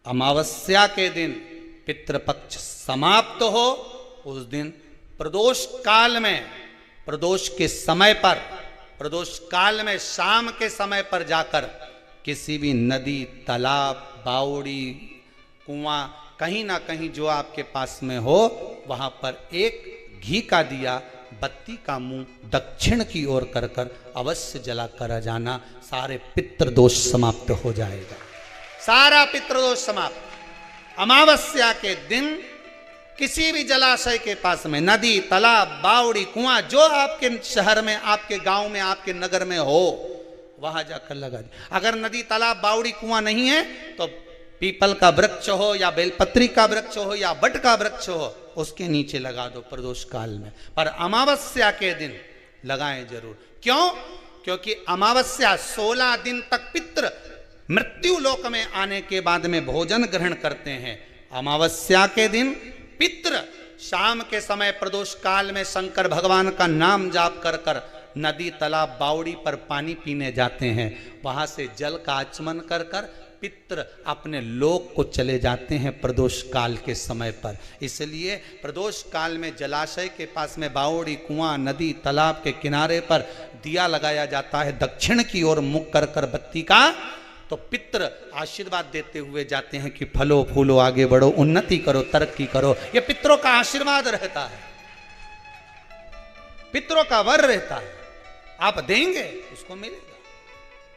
अमावस्या के दिन पितृपक्ष समाप्त हो, उस दिन प्रदोष काल में, प्रदोष के समय पर, प्रदोष काल में शाम के समय पर जाकर किसी भी नदी, तालाब, बावड़ी, कुआं, कहीं ना कहीं जो आपके पास में हो, वहां पर एक घी का दिया, बत्ती का मुंह दक्षिण की ओर कर कर अवश्य जला कर जाना। सारे पितृदोष समाप्त हो जाएगा, सारा पितृदोष समाप्त। अमावस्या के दिन किसी भी जलाशय के पास में, नदी, तालाब, बावड़ी, कुआं, जो आपके शहर में, आपके गांव में, आपके नगर में हो, वहां जाकर लगा दे। अगर नदी, तालाब, बावड़ी, कुआं नहीं है तो पीपल का वृक्ष हो या बेलपत्री का वृक्ष हो या बट का वृक्ष हो, उसके नीचे लगा दो प्रदोष काल में। पर अमावस्या के दिन लगाएं जरूर। क्यों? क्योंकि अमावस्या 16 दिन तक पितृ मृत्यु लोक में आने के बाद में भोजन ग्रहण करते हैं। अमावस्या के दिन पितृ शाम के समय प्रदोष काल में शंकर भगवान का नाम जाप कर कर नदी, तालाब, बावड़ी पर पानी पीने जाते हैं। वहां से जल का आचमन कर कर पितृ अपने लोक को चले जाते हैं प्रदोष काल के समय पर। इसलिए प्रदोष काल में जलाशय के पास में, बावड़ी, कुआं, नदी, तालाब के किनारे पर दिया लगाया जाता है दक्षिण की ओर मुख कर कर बत्ती का। तो पितृ आशीर्वाद देते हुए जाते हैं कि फलो फूलो, आगे बढ़ो, उन्नति करो, तरक्की करो। ये पितरों का आशीर्वाद रहता है, पितरों का वर रहता है। आप देंगे उसको मिलेगा,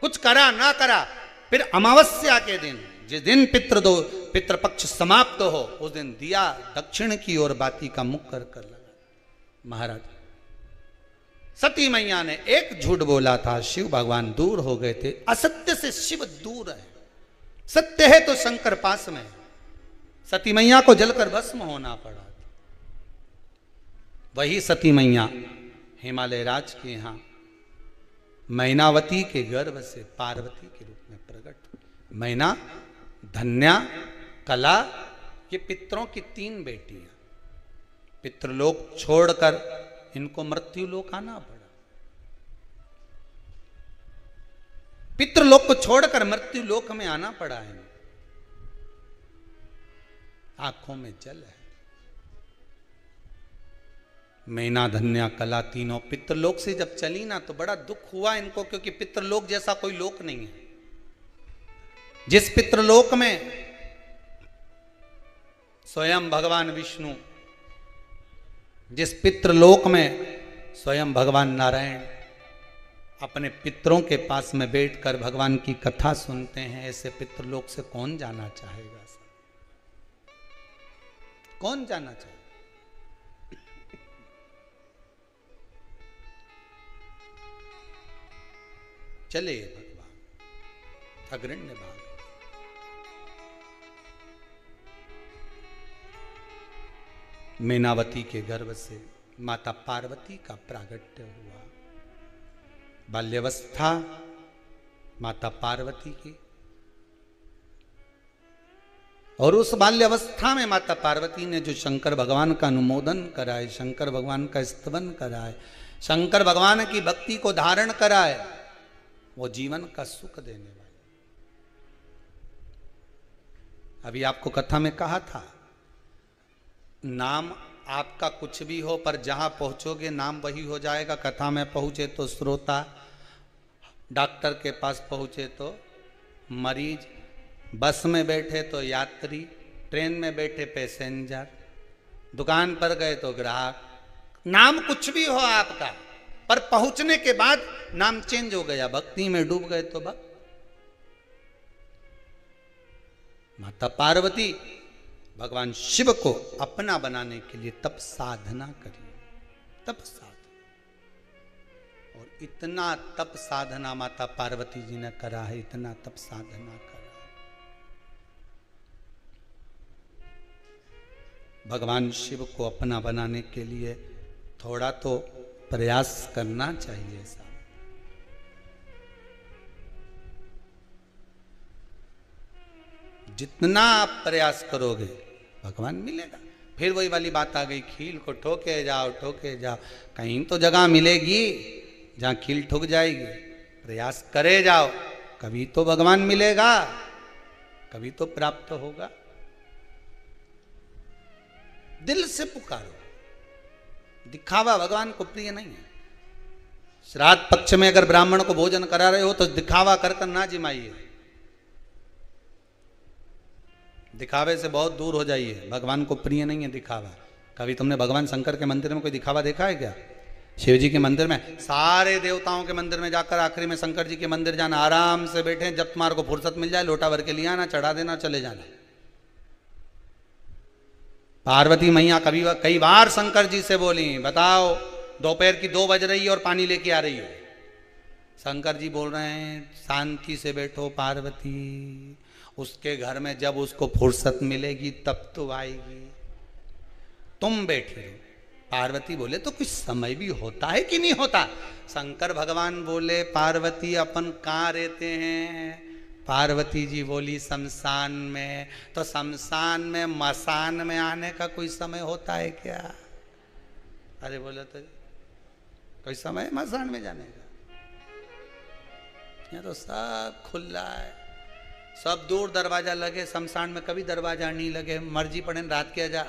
कुछ करा ना करा। फिर अमावस्या के दिन, जिस दिन पितृपक्ष समाप्त हो, उस दिन दिया दक्षिण की ओर बाती का मुख कर कर लगा। महाराज सती मैया ने एक झूठ बोला था, शिव भगवान दूर हो गए थे। असत्य से शिव दूर है, सत्य है तो शंकर पास में। सती मैया को जलकर भस्म होना पड़ा। वही सती मैया हिमालय राज के यहां मैनावती के गर्भ से पार्वती के रूप में प्रकट हुई। मैना, धन्या, कला, ये पितरों की 3 बेटियां। पितृलोक छोड़कर इनको मृत्यु लोक आना पड़ा। पितृलोक को छोड़कर मृत्यु लोक में आना पड़ा है। आंखों में जल है। मैना, धन्या, कला तीनों पितृलोक से जब चली ना तो बड़ा दुख हुआ इनको, क्योंकि पितृलोक जैसा कोई लोक नहीं है। जिस पितृलोक में स्वयं भगवान विष्णु, जिस पितृलोक में स्वयं भगवान नारायण अपने पितरों के पास में बैठकर भगवान की कथा सुनते हैं, ऐसे पितृलोक से कौन जाना चाहेगा? कौन जाना चाहेगा? चले भगवान अग्रण्य भाग। मैनावती के गर्भ से माता पार्वती का प्रागट्य हुआ। बाल्यावस्था माता पार्वती की, और उस बाल्यावस्था में माता पार्वती ने जो शंकर भगवान का अनुमोदन कराए, शंकर भगवान का स्तवन कराए, शंकर भगवान की भक्ति को धारण कराए, वो जीवन का सुख देने वाले। अभी आपको कथा में कहा था, नाम आपका कुछ भी हो पर जहां पहुंचोगे नाम वही हो जाएगा। कथा में पहुंचे तो श्रोता, डॉक्टर के पास पहुंचे तो मरीज, बस में बैठे तो यात्री, ट्रेन में बैठे पैसेंजर, दुकान पर गए तो ग्राहक। नाम कुछ भी हो आपका, पर पहुंचने के बाद नाम चेंज हो गया। भक्ति में डूब गए तो भक्त। माता पार्वती भगवान शिव को अपना बनाने के लिए तप साधना करी, तप साधना। और इतना तप साधना माता पार्वती जी ने करा है, इतना तप साधना करा है। भगवान शिव को अपना बनाने के लिए थोड़ा तो प्रयास करना चाहिए साहब। जितना आप प्रयास करोगे भगवान मिलेगा। फिर वही वाली बात आ गई, खील को ठोके जाओ, ठोके जाओ। कहीं तो जगह मिलेगी जहां खील ठुक जाएगी। प्रयास करे जाओ, कभी तो भगवान मिलेगा। कभी तो प्राप्त होगा। दिल से पुकारो, दिखावा भगवान को प्रिय नहीं है। श्राद्ध पक्ष में अगर ब्राह्मण को भोजन करा रहे हो तो दिखावा कर कर ना जिमाइए, दिखावे से बहुत दूर हो जाइए, भगवान को प्रिय नहीं है दिखावा। कभी तुमने भगवान शंकर के मंदिर में कोई दिखावा देखा है क्या? शिव जी के मंदिर में, सारे देवताओं के मंदिर में जाकर आखिरी में शंकर जी के मंदिर जाना, आराम से बैठे, जब तुम्हारे को फुर्सत मिल जाए लोटा भर के लिया आना, चढ़ा देना, चले जाना। पार्वती मैया कई बार शंकर जी से बोली, बताओ दोपहर की 2 बज रही है और पानी लेके आ रही है। शंकर जी बोल रहे हैं शांति से बैठो पार्वती, उसके घर में जब उसको फुर्सत मिलेगी तब तो आएगी, तुम बैठी रहो। पार्वती बोले तो कुछ समय भी होता है कि नहीं होता? शंकर भगवान बोले पार्वती अपन कहाँ रहते हैं? पार्वती जी बोली शमशान में। तो शमशान में मसान में आने का कोई समय होता है क्या? अरे बोले तो कोई समय है मसान में जाने का? यहाँ तो सब खुला है, सब दूर दरवाजा लगे, शमशान में कभी दरवाजा नहीं लगे। मर्जी पड़े रात के आ जा,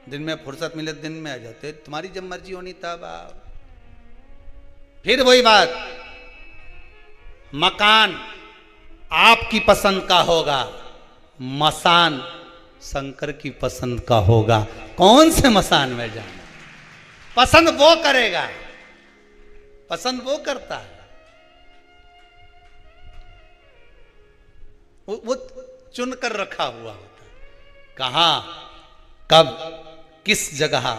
दिन में फुर्सत मिले दिन में आ जाते, तुम्हारी जब मर्जी होनी तब आओ। फिर वही बात, मकान आपकी पसंद का होगा, मसान शंकर की पसंद का होगा। कौन से मसान में जाना पसंद वो करेगा, पसंद वो करता है, वो चुन कर रखा हुआ होता है। कहां कब किस जगह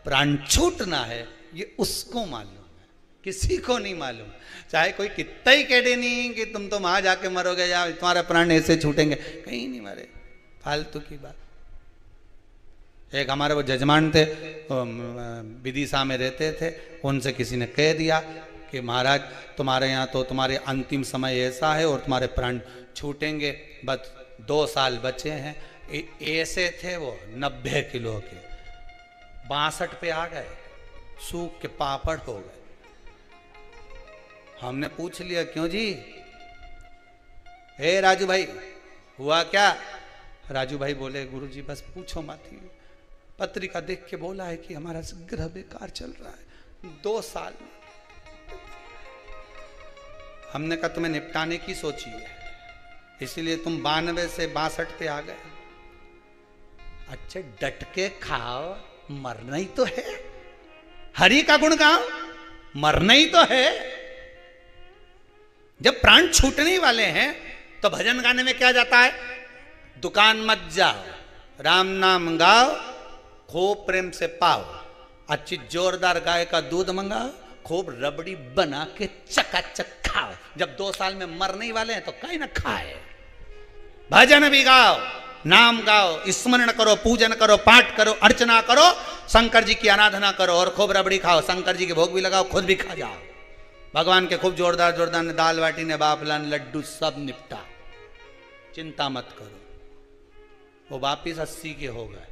प्राण छूटना है ये उसको मालूम है, किसी को नहीं मालूम। चाहे कोई कितना ही कह दे नहीं कि तुम तो वहां जाके मरोगे या तुम्हारा प्राण ऐसे छूटेंगे, कहीं नहीं मरे, फालतू की बात। एक हमारे वो जजमान थे, विदिशा में रहते थे, उनसे किसी ने कह दिया कि महाराज तुम्हारे यहाँ तो तुम्हारे अंतिम समय ऐसा है और तुम्हारे प्राण छूटेंगे, बस 2 साल बचे हैं। ऐसे थे वो 90 किलो के, 62 पे आ गए, सूख के पापड़ हो गए। हमने पूछ लिया क्यों जी? हे राजू भाई हुआ क्या? राजू भाई बोले गुरुजी बस पूछो मत, पत्रिका देख के बोला है कि हमारा ग्रह बेकार चल रहा है 2 साल में। हमने कहा तुम्हें निपटाने की सोची है, इसीलिए तुम 92 से 62 पे आ गए। अच्छा डट के खाओ, मरना ही तो है, हरि का गुण गाओ, मरना ही तो है। जब प्राण छूटने वाले हैं तो भजन गाने में क्या जाता है? दुकान मत जाओ, राम नाम गाओ, खूब प्रेम से पाओ, अच्छी जोरदार गाय का दूध मंगाओ, खूब रबड़ी बना के चकाचक खाओ। जब 2 साल में मरने वाले हैं तो कहीं ना खाए। भजन भी गाओ, नाम गाओ, स्मरण करो, पूजन करो, पाठ करो, अर्चना करो, शंकर जी की आराधना करो और खूब रबड़ी खाओ, शंकर जी के भोग भी लगाओ, खुद भी खा जाओ। भगवान के खूब जोरदार जोरदार ने दाल बाटी ने बाफलान लड्डू सब निपटा, चिंता मत करो। वो वापिस 80 के हो गए।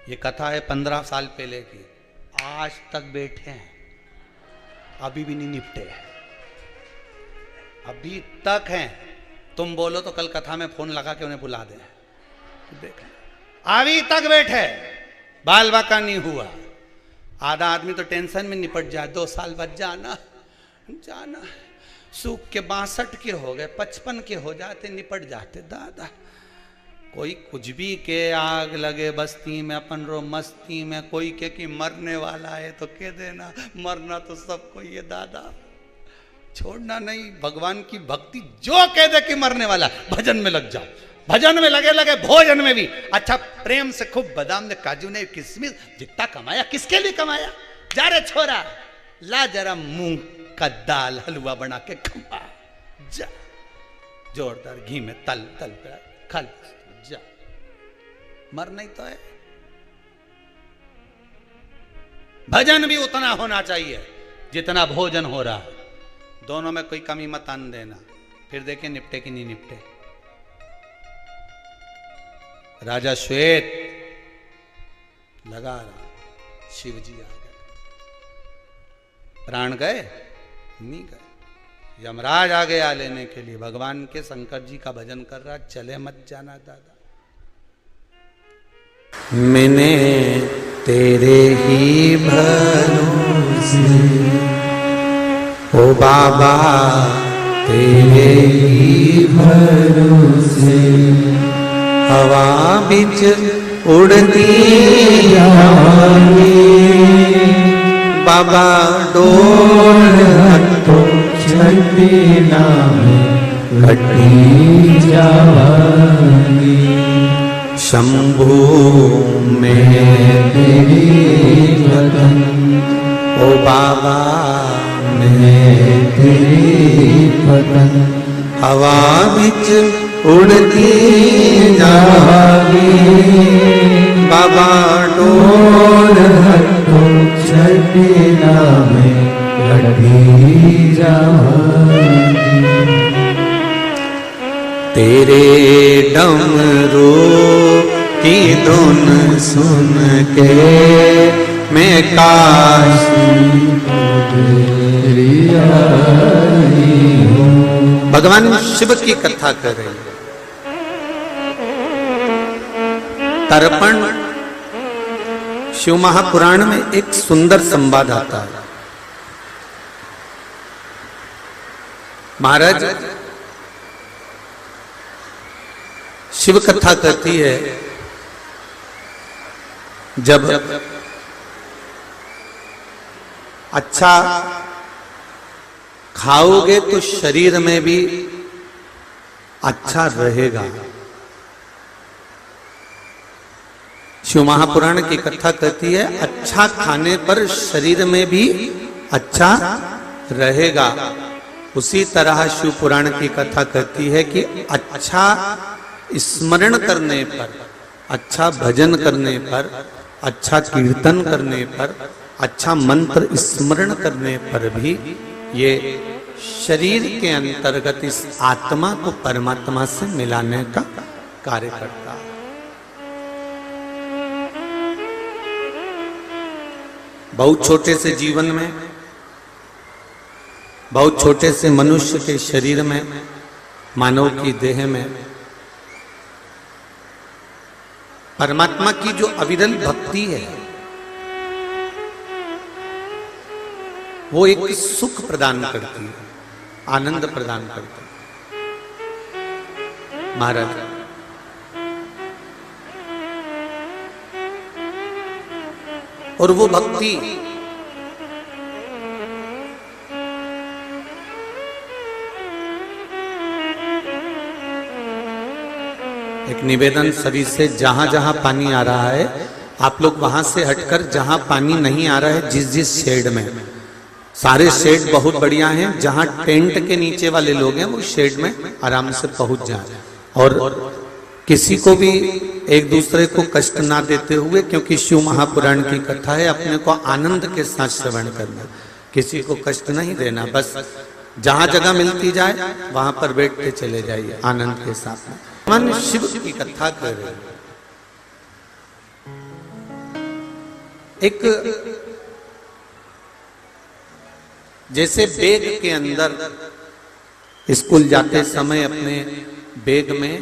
ये कथा है 15 साल पहले की, आज तक बैठे हैं, अभी भी नहीं निपटे हैं, अभी तक हैं। तुम बोलो तो कल कथा में फोन लगा के उन्हें बुला दे, देख अभी तक बैठे, बाल बाका नहीं हुआ। आधा आदमी तो टेंशन में निपट जाए, 2 साल बाद जाना जाना, सूख के 62 के हो गए, 55 के हो जाते, निपट जाते। दादा कोई कुछ भी के आग लगे बस्ती में, अपन रो मस्ती में, कोई के कि मरने वाला है तो कह देना, मरना तो सबको ये दादा, छोड़ना नहीं। भगवान की भक्ति जो कह दे कि मरने वाला, भजन में लग जाओ, भजन में लगे लगे, भोजन में भी अच्छा प्रेम से खूब बादाम ने, काजू ने, किशमिश, जितना कमाया किसके लिए कमाया? जा रे छोरा, ला जरा मूंग का दाल हलवा बना के खा जा, जोरदार घी में तल तल कर खा जा, मर नहीं तो है। भजन भी उतना होना चाहिए जितना भोजन हो रहा है, दोनों में कोई कमी मत आन देना, फिर देखें निपटे कि नहीं निपटे। राजा श्वेत लगा रहा, शिव जी आ गए, प्राण गए नहीं गए, यमराज आ गया लेने के लिए, भगवान के शंकर जी का भजन कर रहा, चले मत जाना दादा। मैंने तेरे ही भरोसे ओ बाबा, तेरे ही भरोसे हवा बिच उड़ती जाऊंगी, बाबा डोर हथों छड़ी नाम कटी जाऊंगी। शंभू में तेरी वतन ओ बाबा, मैं तेरी वतन हवा बिच उड़ती जागी, बाबा डोर हथों छड़ी नाम कटी जागी। तेरे डमरू की धुन सुन के मैं काशी हूँ। भगवान शिव की कथा कर रहे हैं। तर्पण शिव महापुराण में एक सुंदर संवाद आता है। महाराज शिव कथा कहती है, जब अच्छा खाओगे तो शरीर में भी अच्छा रहेगा। शिव महापुराण की कथा कहती है, अच्छा खाने पर शरीर में भी अच्छा रहेगा। उसी तरह शिव पुराण की कथा कहती है कि अच्छा स्मरण करने पर, अच्छा भजन करने पर, अच्छा कीर्तन करने पर, अच्छा मंत्र स्मरण करने पर भी ये शरीर के अंतर्गत इस आत्मा को परमात्मा से मिलाने का कार्य करता है। बहुत छोटे से जीवन में, बहुत छोटे से मनुष्य के शरीर में, मानव की देह में परमात्मा की जो अविरल भक्ति है वो एक सुख प्रदान करती है, आनंद प्रदान करती है। महाराज और वो भक्ति एक निवेदन सभी से, जहां जहां पानी आ रहा है आप लोग वहां से हटकर, जहां पानी नहीं आ रहा है जिस जिस शेड में, सारे शेड बहुत बढ़िया हैं, जहां टेंट के नीचे वाले लोग हैं वो शेड में आराम से पहुंच जाए और किसी को भी एक दूसरे को कष्ट ना देते हुए, क्योंकि शिव महापुराण की कथा है, अपने को आनंद के साथ श्रवण करना, किसी को कष्ट नहीं देना। बस जहां जगह मिलती जाए वहां पर बैठते चले जाइए आनंद के साथ में। मन शिव की कथा कर रहे हैं। एक जैसे बैग के अंदर स्कूल जाते समय अपने बैग में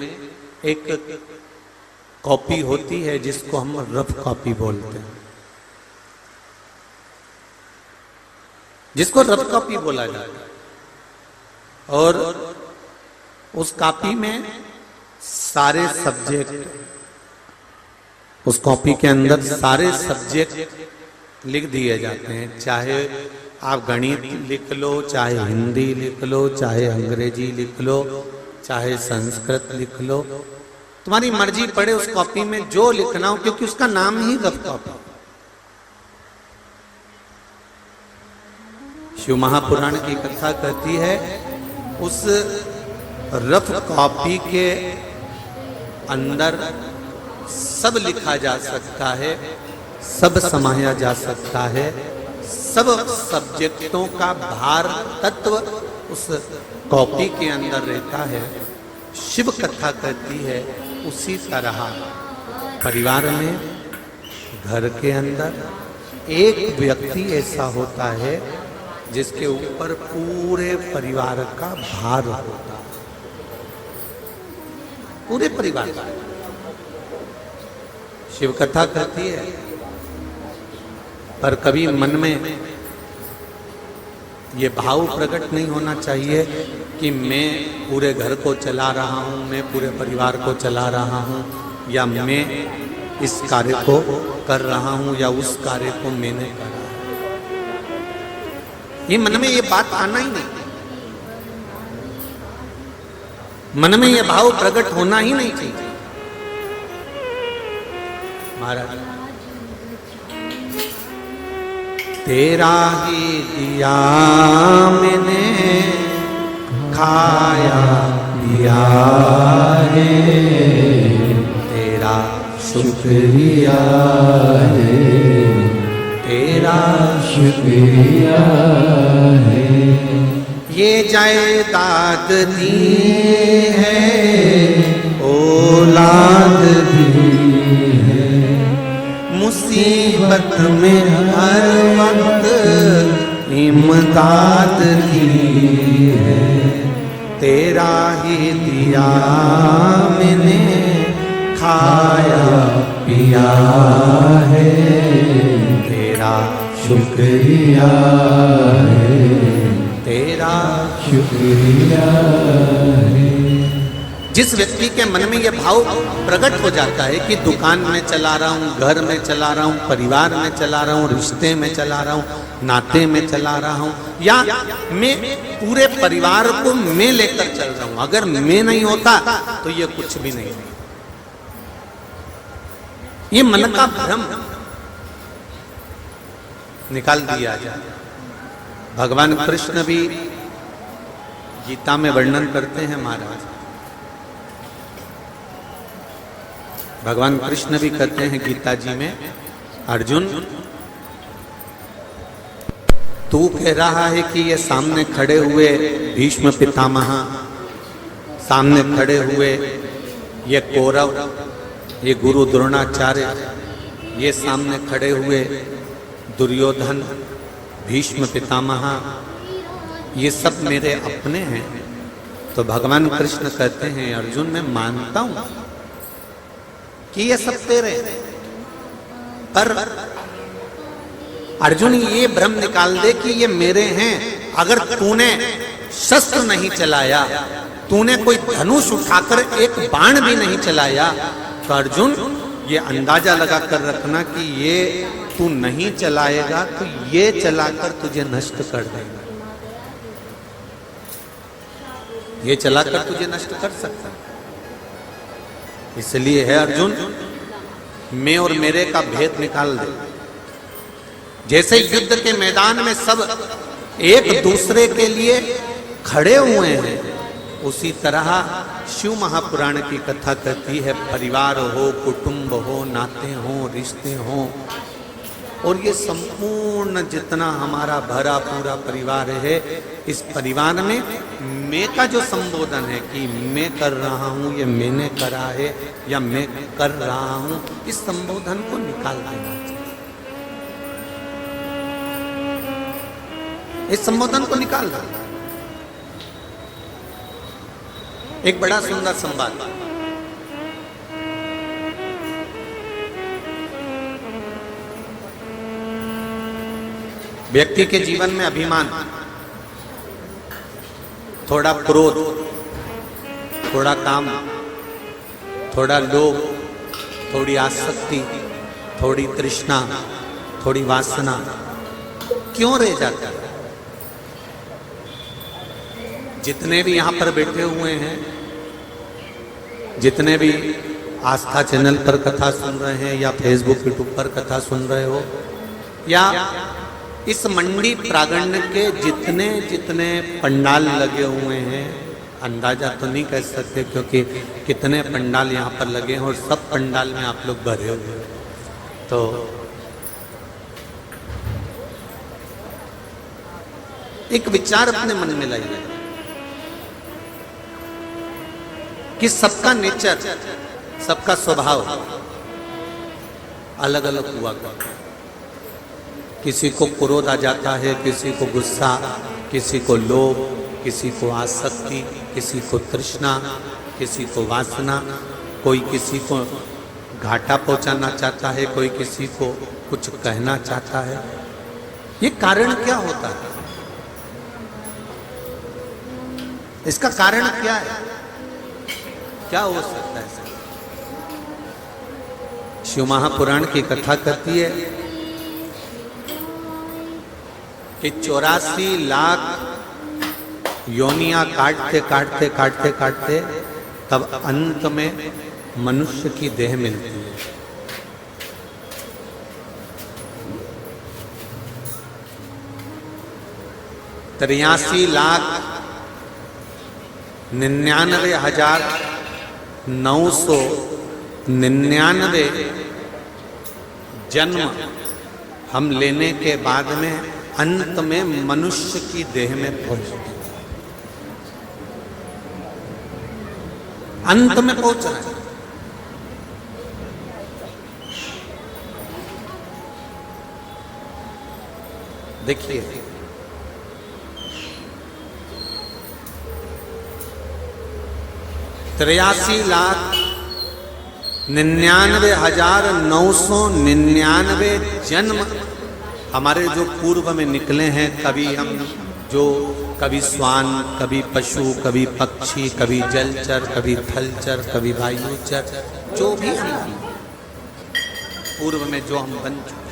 एक कॉपी होती है जिसको हम रफ कॉपी बोलते हैं, जिसको रफ कॉपी बोला जाता है। और उस कॉपी में सारे सब्जेक्ट, उस कॉपी के अंदर सारे सब्जेक्ट लिख दिए जाते हैं। चाहे आप गणित लिख लो, चाहे हिंदी लिख लो, चाहे अंग्रेजी लिख लो, चाहे संस्कृत लिख लो, तुम्हारी मर्जी पड़े उस कॉपी में जो लिखना हो, क्योंकि उसका नाम ही रफ कॉपी। शिव महापुराण की कथा कहती है उस रफ कॉपी के अंदर सब लिखा जा सकता है, सब समाया जा सकता है, सब सब्जेक्टों का भार तत्व उस कॉपी के अंदर रहता है। शिव कथा कहती है उसी तरह परिवार में, घर के अंदर एक व्यक्ति ऐसा होता है जिसके ऊपर पूरे परिवार का भार होता, पूरे परिवार का। शिव कथा कहती है, पर कभी मन में ये भाव प्रकट नहीं होना चाहिए कि मैं पूरे घर को चला रहा हूं, मैं पूरे परिवार को चला रहा हूं, या मैं इस कार्य को कर रहा हूं, या उस कार्य को मैंने करा। ये मन में ये बात आना ही नहीं, मन में ये भाव प्रकट होना ही नहीं चाहिए। महाराज, तेरा ही दिया मैंने खाया पिया है, तेरा शुक्रिया है, तेरा शुक्रिया है। ये जायदाद दी है, औलाद दी है, मुसीबत में हर वक्त इमदाद दी है। तेरा ही दिया मैंने खाया पिया है, तेरा शुक्रिया है, तेरा शुक्रिया है। जिस व्यक्ति के मन में यह भाव प्रकट हो जाता है कि दुकान में चला रहा हूँ, घर में चला रहा हूँ, परिवार में चला रहा हूँ, रिश्ते में चला रहा हूँ, नाते में चला रहा हूँ, या मैं पूरे परिवार को मैं लेकर चल रहा हूँ, अगर मैं नहीं होता तो ये कुछ भी नहीं। ये मन का भ्रम निकाल दिया जाए। भगवान कृष्ण भी गीता में वर्णन करते हैं महाराज, भगवान कृष्ण भी कहते हैं गीता जी में, अर्जुन तू कह रहा है कि ये सामने खड़े हुए भीष्म पितामह, सामने खड़े हुए ये कौरव, ये गुरु द्रोणाचार्य, ये सामने खड़े हुए दुर्योधन, भीष्म पितामह, ये सब मेरे अपने हैं। तो भगवान कृष्ण कहते हैं, अर्जुन मैं मानता हूं कि ये सब तेरे हैं, पर अर्जुन ये भ्रम निकाल दे कि ये मेरे हैं। अगर तूने शस्त्र नहीं चलाया, तूने कोई धनुष उठाकर एक बाण भी नहीं चलाया, तो अर्जुन ये अंदाजा लगा कर रखना कि ये तू नहीं चलाएगा तो ये चलाकर तुझे नष्ट कर देगा, ये चलाकर तुझे नष्ट कर सकता है। इसलिए है अर्जुन, मैं और मेरे का भेद निकाल दे। जैसे युद्ध के मैदान में सब एक दूसरे के लिए खड़े हुए हैं, उसी तरह शिव महापुराण की कथा कहती है, परिवार हो, कुटुंब हो, नाते हो, रिश्ते हो, और ये संपूर्ण जितना हमारा भरा पूरा परिवार है, इस परिवार में मैं का जो संबोधन है कि मैं कर रहा हूं, ये मैंने करा है, या मैं कर रहा हूं, इस संबोधन को निकाल देना चाहिए। इस संबोधन को निकाल देना। एक बड़ा सुंदर संवाद, व्यक्ति के जीवन में अभिमान, थोड़ा क्रोध, थोड़ा काम, थोड़ा लोभ, थोड़ी आसक्ति, थोड़ी तृष्णा, थोड़ी वासना क्यों रह जाता है? जितने भी यहां पर बैठे हुए हैं, जितने भी आस्था चैनल पर कथा सुन रहे हैं, या फेसबुक यूट्यूब पर कथा सुन रहे हो, या इस मंडी प्रांगण के जितने जितने पंडाल लगे हुए हैं, अंदाजा तो नहीं कर सकते क्योंकि कितने पंडाल यहाँ पर लगे हैं और सब पंडाल में आप लोग भरे हुए हैं। तो एक विचार अपने मन में लाइए कि सबका नेचर, सबका स्वभाव अलग अलग हुआ करता। किसी को क्रोध आ जाता है, किसी को गुस्सा, किसी को लोभ, किसी को आसक्ति, किसी को तृष्णा, किसी को वासना, कोई किसी को घाटा पहुंचाना चाहता है, कोई किसी को कुछ कहना चाहता है। ये कारण क्या होता है? इसका कारण क्या है? क्या हो सकता है? शिव महापुराण की कथा कहती है कि 84 लाख योनियां काटते काटते काटते काटते तब अंत में मनुष्य की देह मिलती है। 83 लाख 99,999 जन्म हम लेने के बाद में अंत में मनुष्य की देह में पहुंचते, अंत में पहुंच रहे हैं। देखिए, 83,99,999 जन्म हमारे जो पूर्व में निकले हैं। कभी श्वान, कभी पशु, कभी पक्षी, कभी जलचर, कभी थलचर, कभी वायुचर, जो भी हम पूर्व में जो हम बन चुके,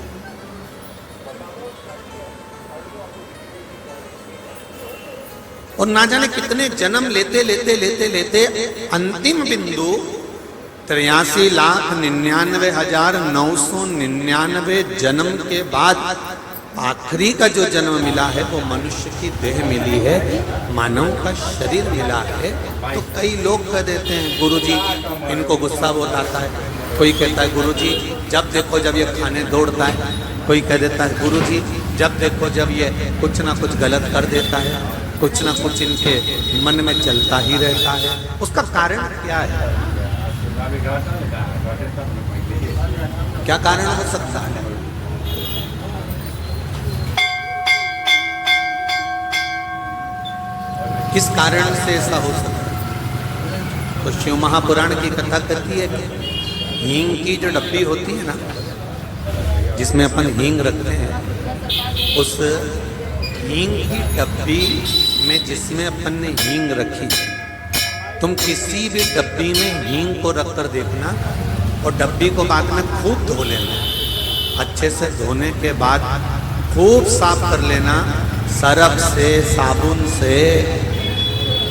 और ना जाने कितने जन्म लेते लेते लेते लेते अंतिम बिंदु 83,99,999 जन्म के बाद आखिरी का जो जन्म मिला है वो मनुष्य की देह मिली है, मानव का शरीर मिला है। तो कई लोग कह देते हैं गुरुजी इनको गुस्सा बहुत आता है, कोई कहता है गुरुजी जब देखो जब ये खाने दौड़ता है, कोई कह देता है गुरुजी जब देखो जब ये कुछ ना कुछ गलत कर देता है, कुछ ना कुछ इनके मन में चलता ही रहता है। उसका कारण क्या है? क्या कारण हो सकता है? किस कारण से ऐसा हो सकता है? तो शिव महापुराण की कथा कहती है कि हींग की जो डब्बी होती है ना, जिसमें अपन हींग रखते हैं, उस हींग की डब्बी में जिसमें अपन ने हींग रखी, तुम किसी भी डब्बी में हींग को रखकर देखना और डब्बी को बाद में खूब धो लेना। अच्छे से धोने के बाद खूब साफ कर लेना, सरफ से, साबुन से,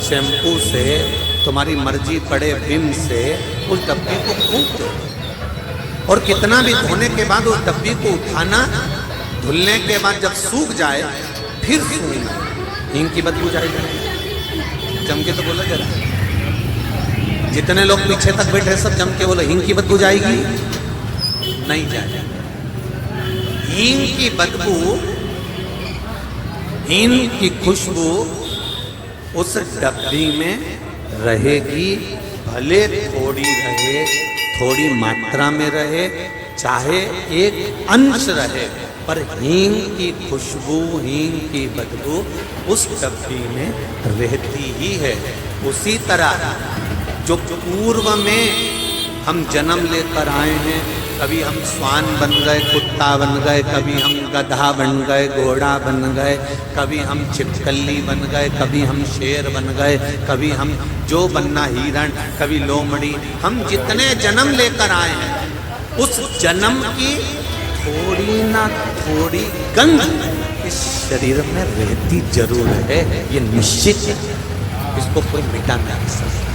शैम्पू से, तुम्हारी मर्जी पड़े विम से उस डब्बी को खूब धो। और कितना भी धोने के बाद उस डब्बी को उठाना, धुलने के बाद जब सूख जाए फिर सूंघना, हींग की बदबू जाएगी। जम के तो बोला जरा, जितने लोग पीछे तक बैठे सब जम के बोलो हींग की बदबू जाएगी? नहीं जाएगी। हींग की बदबू, हींग की खुशबू उस डब्बी में रहेगी, भले थोड़ी रहे, थोड़ी मात्रा में रहे, चाहे एक अंश रहे, पर हींग की खुशबू, हींग की बदबू उस डब्बी में रहती ही है। उसी तरह जो पूर्व में हम जन्म लेकर आए हैं, कभी हम श्वान बन गए, कुत्ता बन गए, कभी हम गधा बन गए, घोड़ा बन गए, कभी हम छिपकली बन गए, कभी हम शेर बन गए, कभी हम जो बनना हिरण, कभी लोमड़ी, हम जितने जन्म लेकर आए हैं उस जन्म की थोड़ी ना थोड़ी गंध इस शरीर में रहती जरूर है, ये निश्चित है, इसको कोई मिटा नहीं सकता।